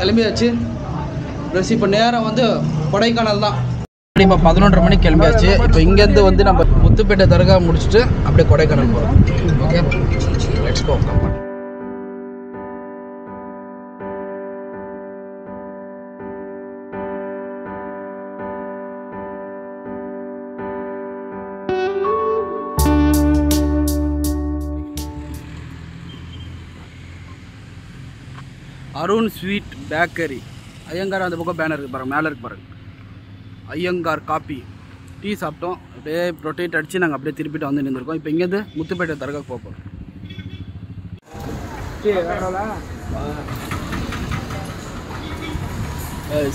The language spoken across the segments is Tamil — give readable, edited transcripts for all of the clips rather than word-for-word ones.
கிளம்பியாச்சு. ப்ளஸ் இப்போ நேரம் வந்து கொடைக்கானல் தான். இப்போ 11:30 மணிக்கு கிளம்பியாச்சு. இப்போ இங்கேருந்து வந்து நம்ம முத்துப்பேட்டை தர்கா முடிச்சுட்டு அப்படியே கொடைக்கானல் போகிறோம். Okay, let's go. Arun sweet bakery, Iyengar அந்த பக்கம் பேனர் இருக்குது பாருங்கள், மேலே இருக்கு பாருங்கள், ஐயங்கார் காப்பி. டீ சாப்பிட்டோம், அப்படியே ரொட்டேட் அடித்து நாங்கள் அப்படியே திருப்பிட்டு வந்து நின்றுருக்கோம். இப்போ இங்கேருந்து முத்துப்பேட்டை தர்கா போகிறோம்.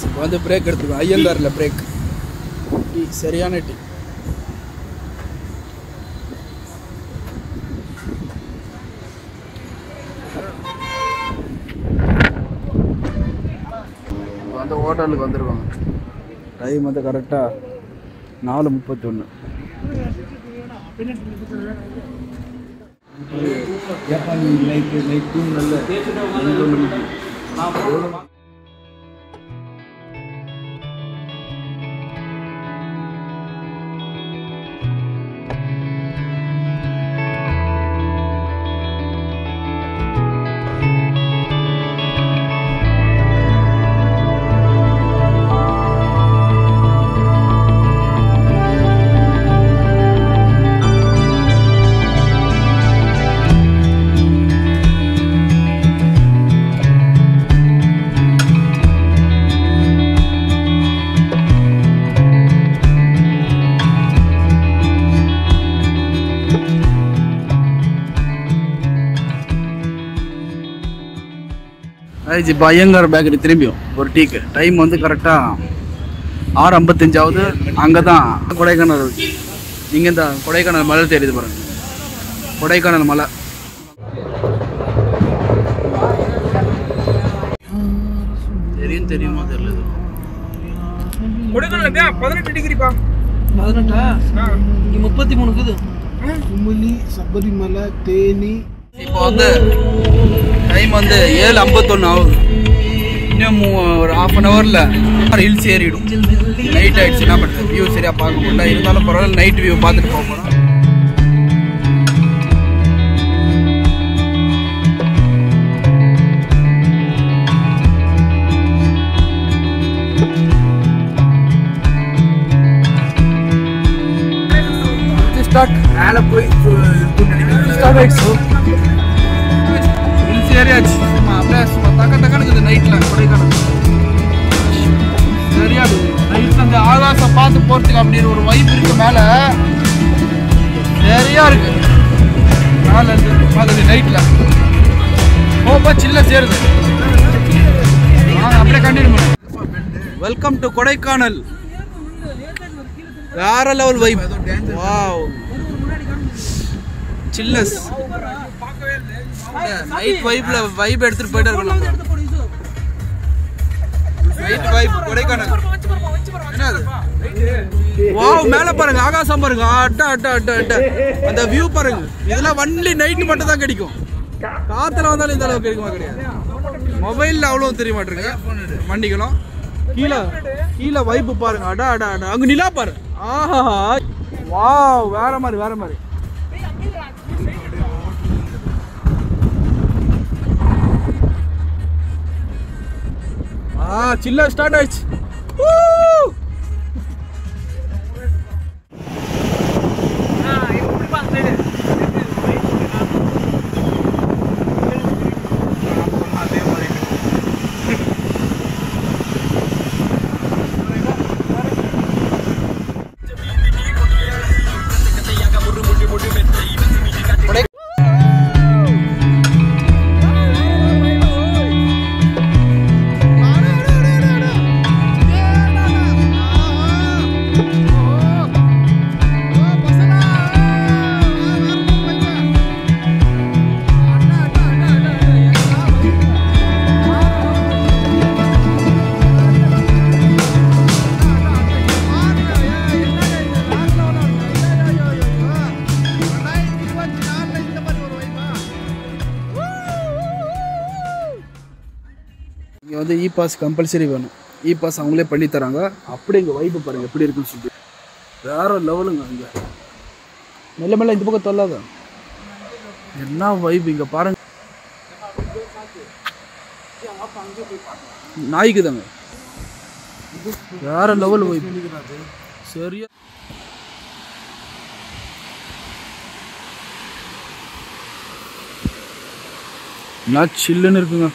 இப்போ வந்து பிரேக் எடுத்துக்கோ, ஐயங்காரில் பிரேக். டீ சரியான டீ. அந்த ஹோட்டலுக்கு வந்துருவாங்க. டைம் வந்து கரெக்டாக 4:31. இப்போ ஐயங்கார் பேக்கரி திரும்பியும் ஒரு டீக்கு. டைம் வந்து கரெக்டாக 6:55 ஆகுது. அங்கே தான் கொடைக்கானல் இருக்குது. இங்கே இந்த கொடைக்கானல் மலை தெரியுது பாருங்கள், கொடைக்கானல் மலை. தெரியுமா தெரியல. கொடைக்கானல் 18 டிகிரிப்பா. 18? இங்கே 33 இருக்குது. குமுளி, சபரிமலை, தேனி. இப்போ வந்து டைம் வந்து 7:51 ஆகுது. இன்னும் ஒரு 1/2 ஹவரில் ஹில்ஸ் ஏறிடும். நைட் ஆகிடுச்சு, என்ன பண்ணுறது, வியூ சரியாக பார்க்க முடியல. இருந்தாலும் பரவாயில்ல, நைட் வியூ பார்த்துட்டு போக போகிறோம். மேலே போய் சரியாச்சு. அப்படியே தக்கனுக்குது நைட்டில் கொடைக்கானல். சரியா நைட்டில் அந்த ஆகாசம் பார்த்து போகிறதுக்கு அப்படின்னு ஒரு வைப் இருக்கு மேலே. சரியா இருக்கு மேலே இருந்து பார்க்குது நைட்டில். போப்பா சில்ல சேருது. அப்படியே கண்டினியூ பண்ணுவோம். Welcome to Kodaikanal. வேற level vibe. Wow, chills. Night வைப்ல வைப் எடுத்துட்டு போயிட்டே இருக்கலாம். Night vibe Kodaikanal. என்னது? வாவ், மேல பாருங்க, ஆகாசம் பாருங்க, அட்ட அட்ட அட்ட அட்ட. அந்த வியூ பாருங்க. இதெல்லாம் வண்டி நைட் மட்டும் தான் கிடைக்கும். காத்துல வந்தாலும் இந்த அளவுக்கு கிடைக்குமா? கிடையாது. மொபைல்ல அவ்வளவு தெரிய மாட்டேங்க வண்டிகளும். கீழே கீழே வைப்பு பாருங்க, அடா அடா அடா. அங்க நிலா பாரு. ஆஹா, வாவ், வேற மாதிரி வேற மாதிரி. சில்லர் ஸ்டார்ட் ஆயிடுச்சு. வந்து இ பாஸ் கம்பல்சரி வேணும். இ பாஸ் அவங்களே பண்ணி தராங்க. அப்படி இங்கே வைப்பு பாருங்கள் எப்படி இருக்குன்னு சொல்லிட்டு வேற லெவலுங்க. இங்கே மெல்ல மெல்ல இந்த பக்கம் தொல்லாத என்ன வைப்பு இங்கே பாருங்க. நாய்க்கு தாங்க வேற லெவல் வைப்பு சரியா. நான் சில்லுன்னு இருக்குங்க.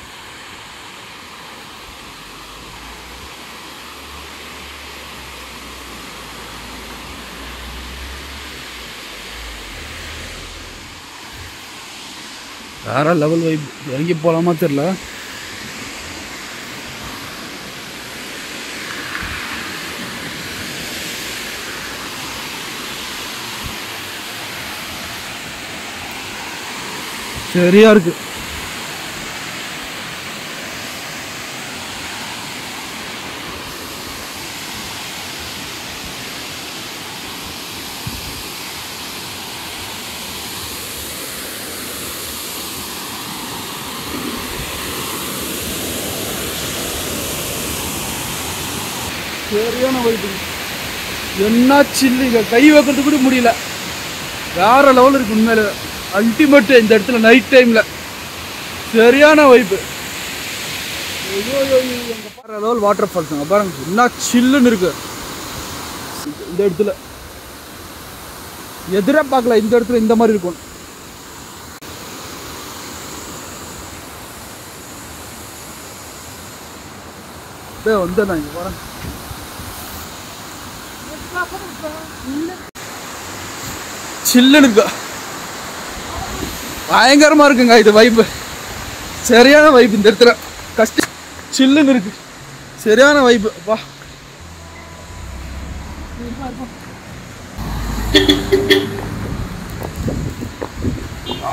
வேற லெவல் வைப். இறங்கி போகலாமா தெரியல. சரியா இருக்கு. சரியான வைப்பு. என்ன சில்லுங்க, கை வைக்கிறது கூட முடியல. வேற லெவல் இருக்கு உண்மையில. அல்டிமேட் இந்த இடத்துல நைட் டைம்ல சரியான வைப்பு. வேற லெவல் வாட்டர் ஃபால்ஸ் பாருங்க. என்ன சில்லுன்னு இருக்கு இந்த இடத்துல. எதிரே பார்க்கல இந்த இடத்துல இந்த மாதிரி இருக்கும். வந்து நான் இங்க வரேன். சில்லுன்னு இருக்கா, பயங்கரமா இருக்குங்க இது வைப்பு. சரியான வைப்பு இந்த இடத்துல. கஷ்ட சில்லுன்னு இருக்கு, சரியான வைப்பு. அப்பா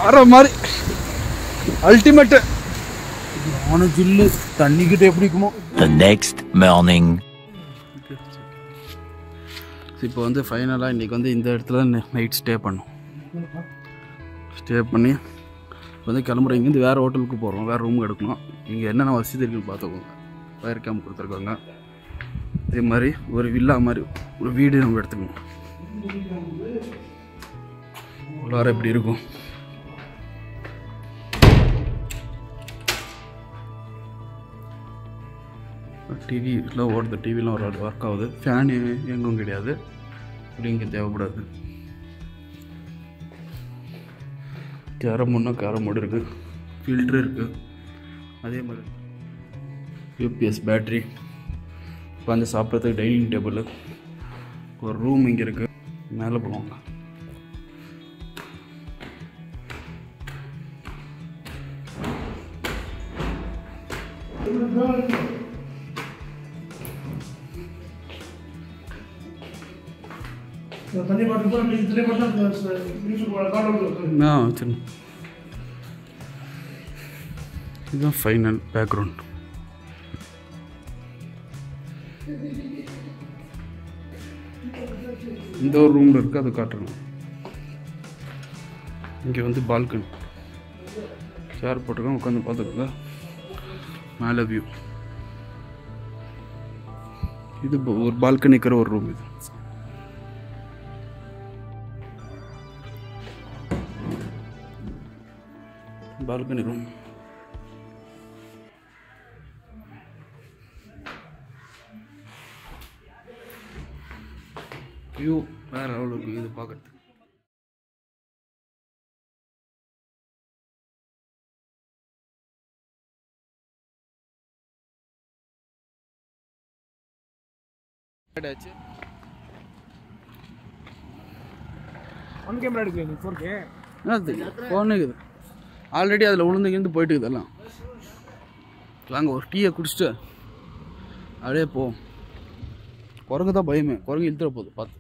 ஆற மாதிரி அல்டிமேட். நானும் ஜில்லு தண்ணிக்கிட்ட எப்படி இருக்குமோ. The next morning. இப்போ வந்து ஃபைனலாக இன்றைக்கி வந்து இந்த இடத்துல நைட் ஸ்டே பண்ணோம். ஸ்டே பண்ணி வந்து கிளம்புறோம். இங்கேருந்து வேறு ஹோட்டலுக்கு போகிறோம், வேறு ரூம் எடுக்கணும். இங்கே என்னென்ன வசதி இருக்குன்னு பார்த்துக்கோங்க. ஃபயர் கேம்ப் கொடுத்துருக்காங்க. இதே மாதிரி ஒரு வில்லா மாதிரி ஒரு வீடு நம்ம எடுத்துக்கணும். உள்ளார எப்படி இருக்கும். டிவிலாம் ஓடுது, டிவிலாம் ஒரு ஒர்க் ஆகுது. ஃபேனு எங்கும் கிடையாது, அப்படி இங்கே தேவைப்படாது. கேரம் ஒன்றா கேரம் போர்டு இருக்குது, ஃபில்ட்ரு இருக்குது. அதே மாதிரி யூபிஎஸ் பேட்ரி. இப்போ வந்து சாப்பிட்றதுக்கு டைனிங் டேபிள், ஒரு ரூம் இங்கே இருக்குது. மேலே போவாங்க. இதுதான் ஃபைனல் பேக்ரவுண்ட். இந்த ஒரு ரூமில் இருக்குது, அது காட்டுறேன். இங்கே வந்து பால்கனி, சேர் போட்டிருக்கோம், உட்காந்து பார்த்துக்கோங்க. மேலே வியூ. இது ஒரு பால்கனி இருக்கிற ஒரு ரூம். இது பால்கனி ரூம். வியூ வேறு லெவலில் இருக்கும் இது பார்க்குறதுக்கு. ஆச்சு ஒன் கேமரா எடுக்கல 4K என்னது ஃபோன் இருக்குது ஆல்ரெடி. அதில் உளுந்துங்கிருந்து போயிட்டுக்குது எல்லாம். வாங்க ஒரு டீயை குடிச்சிட்டு அப்படியே போவோம். குரங்கு தான் பயமே, குரங்கு இழுத்துற போகுது பார்த்து.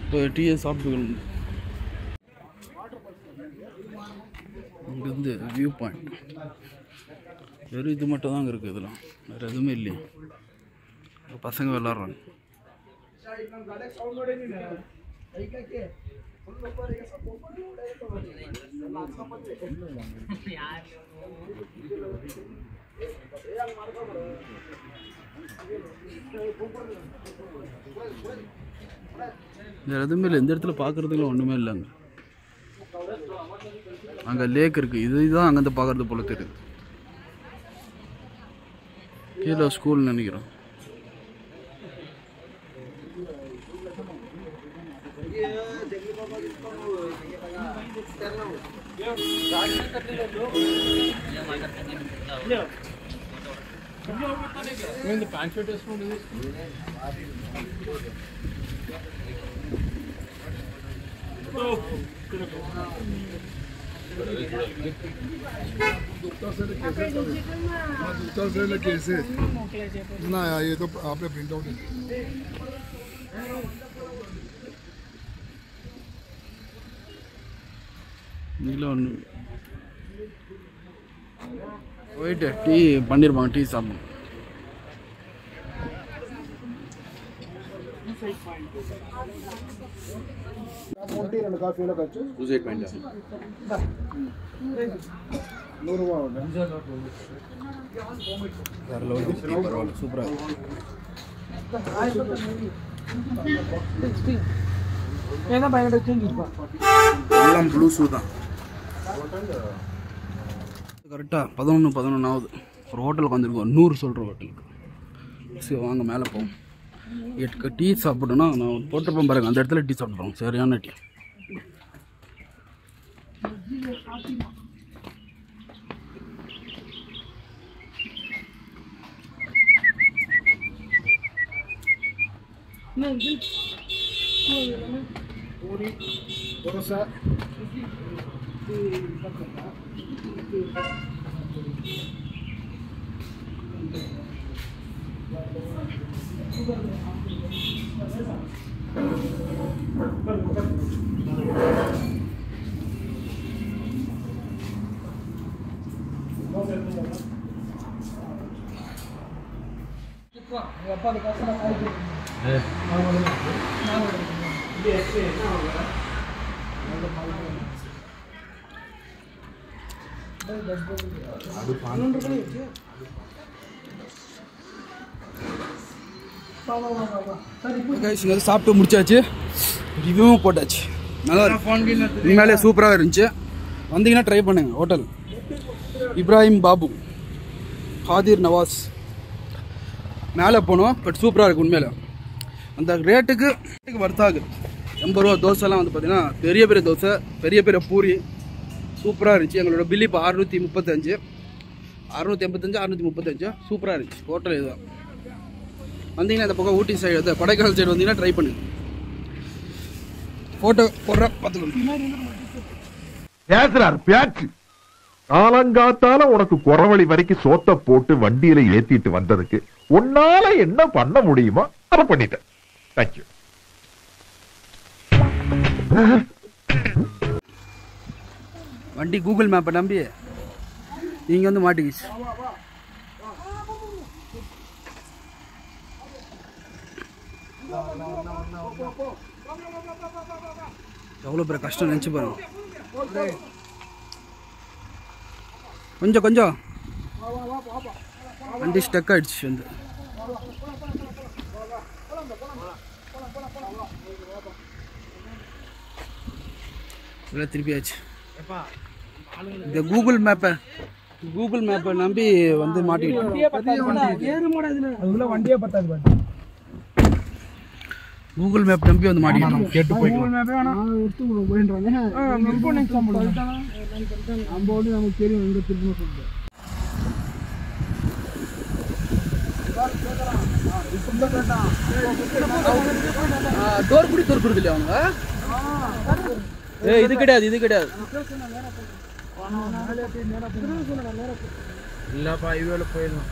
இப்போ டீயை சாப்பிட்டுக்கணும். இங்கேருந்து வியூ பாயிண்ட் வெறும் இது மட்டும் தான் இருக்குது இதெல்லாம், வேறு எதுவுமே இல்லையே. பசங்க விளாட்றாங்க. வேறு எதுவுமே இல்லை இந்த இடத்துல, பார்க்குறதுக்குலாம் ஒன்றுமே இல்லைங்க. அங்கே லேக் இருக்குது, இதுதான் அங்கேருந்து பார்க்குறது போல தெரியுது. கீழே ஸ்கூல்னு நினைக்கிறோம். कैसे ना ये तो आपने प्रिंट आउट இதில் ஒன்று போயிட்டு டீ பண்ணியிருப்பாங்க, டீ சாப்பிடணும். சூப்பராக எல்லாம் ப்ளூ ஷூ தான். கரெக்டாக 11 ஆகுது. ஒரு ஹோட்டலுக்கு வந்துருக்கோம், 100 சொல்கிற ஹோட்டலுக்கு. சரி வாங்க மேலே போவோம். டீ சாப்பிடணும்னா நான் போட்டிருப்பேன் பாருங்க, அந்த இடத்துல டீ சாப்பிட்றோம். சரியான டீ. சாப்பிட்டு முடிச்சாச்சு, ரிவ்யூவும் போட்டாச்சு. நல்லா உண்மையிலே சூப்பராக இருந்துச்சு. வந்தீங்கன்னா ட்ரை பண்ணுங்க. ஹோட்டல் இப்ராஹிம் பாபு, ஹாதிர் நவாஸ். மேலே போனோம், பட் சூப்பராக இருக்குது உண்மையில. அந்த ரேட்டுக்கு வர்த்தாகுது. 80 ரூபா தோசைலாம் வந்து பார்த்தீங்கன்னா பெரிய பெரிய தோசை, பெரிய பெரிய பூரி சூப்பராக இருந்துச்சு. எங்களோட பில் இப்போ 685 635 சூப்பராக இருந்துச்சு. ஹோட்டல் இதுதான். வந்தீங்கன்னா இந்த பக்கம் ஊட்டி சைடு, கொடைக்கானல் சைடு வந்தீங்கன்னா ட்ரை பண்ணுங்க. ஃபோட்டோ போடுற பார்த்துக்கணும். பேசுறாரு பேச்சு. காலங்காத்தால உனக்கு குறவழி வரைக்கும் சோத்த போட்டு வண்டியில ஏத்திட்டு வந்ததுக்கு உன்னால என்ன பண்ண முடியுமோ அதை பண்ணிட்டேன். தேங்க்யூ. வண்டி கூகுள் மேப்பை நம்பி நீங்கள் வந்து மாட்டிக்கிச்சு. எவ்வளோ பெரிய கஷ்டம் நினச்சி பாருங்க. கொஞ்சம் வண்டி ஸ்டக் ஆயிடுச்சு. வந்து இதெல்லாம் திருப்பியாச்சு. இந்த கூகுள் மேப்பை நம்பி வந்து மாட்டிக்கிட்டோம். வண்டியே பத்தாது. கூகுள் மேப் நம்பி வந்து மாட்டிக்கிட்டோம். கேட்டு போயிட்டு நமக்கு தெரியும் எங்க திரும்ப சொல்லுங்க. டோர் கொடுது இல்லையா அவங்க? இது கிடையாது இல்லப்பா, இதுவேல போயிடலாம்.